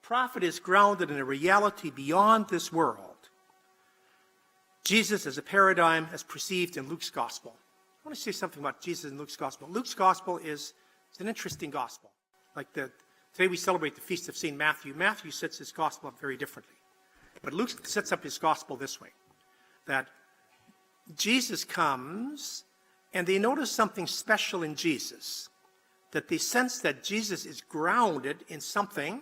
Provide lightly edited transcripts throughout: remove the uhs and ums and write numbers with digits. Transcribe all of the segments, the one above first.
prophet is grounded in a reality beyond this world. Jesus as a paradigm as perceived in Luke's gospel. I want to say something about Jesus in Luke's gospel. Luke's gospel is an interesting gospel. Today we celebrate the feast of St. Matthew. Matthew sets his gospel up very differently. But Luke sets up his gospel this way, that Jesus comes and they notice something special in Jesus, that they sense that Jesus is grounded in something,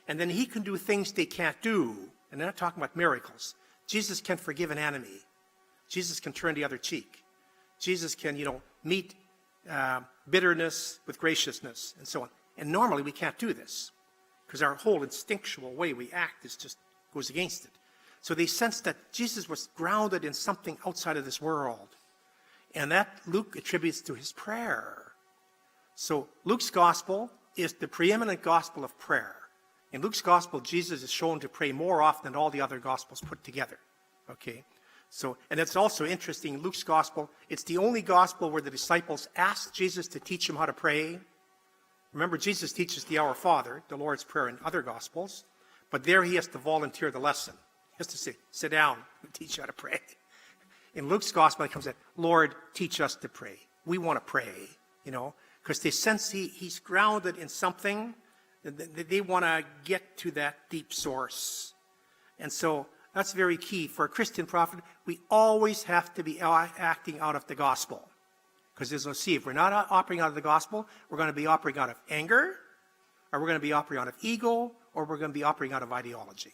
and then he can do things they can't do. And they're not talking about miracles. Jesus can forgive an enemy. Jesus can turn the other cheek. Jesus can, meet bitterness with graciousness and so on. And normally we can't do this because our whole instinctual way we act just goes against it. So they sense that Jesus was grounded in something outside of this world. And that Luke attributes to his prayer. So Luke's gospel is the preeminent gospel of prayer. In Luke's gospel, Jesus is shown to pray more often than all the other gospels put together. Okay? So, and it's also interesting, in Luke's gospel, it's the only gospel where the disciples asked Jesus to teach them how to pray. Remember, Jesus teaches the Our Father, the Lord's Prayer, in other gospels, but there he has to volunteer the lesson. He has to say, sit down and teach you how to pray. In Luke's gospel, it comes at, Lord, teach us to pray. We want to pray, because they sense he's grounded in something. They want to get to that deep source. And so that's very key. For a Christian prophet, we always have to be acting out of the gospel. Because there's no see. If we're not operating out of the gospel, we're going to be operating out of anger, or we're going to be operating out of ego, or we're going to be operating out of ideology.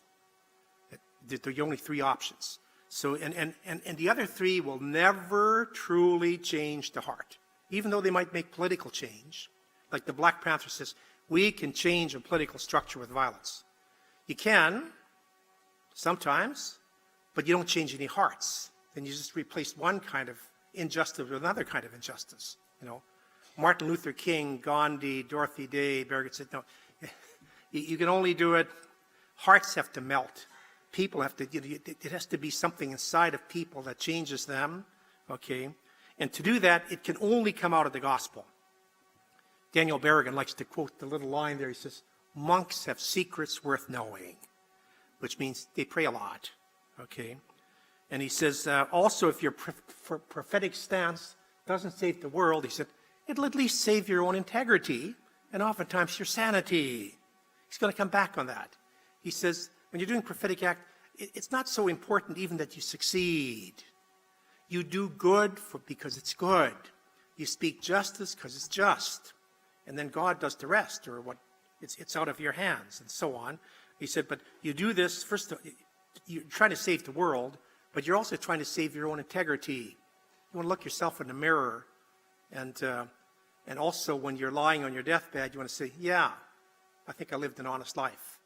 There are only three options. So, and the other three will never truly change the heart. Even though they might make political change. Like the Black Panther says, we can change a political structure with violence. You can, sometimes, but you don't change any hearts. Then you just replace one kind of injustice with another kind of injustice. Martin Luther King, Gandhi, Dorothy Day, Berger said, no, you can only do it. Hearts have to melt. People have to, it has to be something inside of people that changes them, okay? And to do that, it can only come out of the gospel. Daniel Berrigan likes to quote the little line there. He says, monks have secrets worth knowing, which means they pray a lot, okay? And he says, also, if your prophetic stance doesn't save the world, he said, it'll at least save your own integrity and oftentimes your sanity. He's going to come back on that. He says, when you're doing prophetic act, it's not so important even that you succeed. You do good because it's good. You speak justice because it's just. And then God does the rest, or what it's out of your hands, and so on. He said, but you do this, first, you're trying to save the world, but you're also trying to save your own integrity. You want to look yourself in the mirror, and also when you're lying on your deathbed, you want to say, yeah, I think I lived an honest life.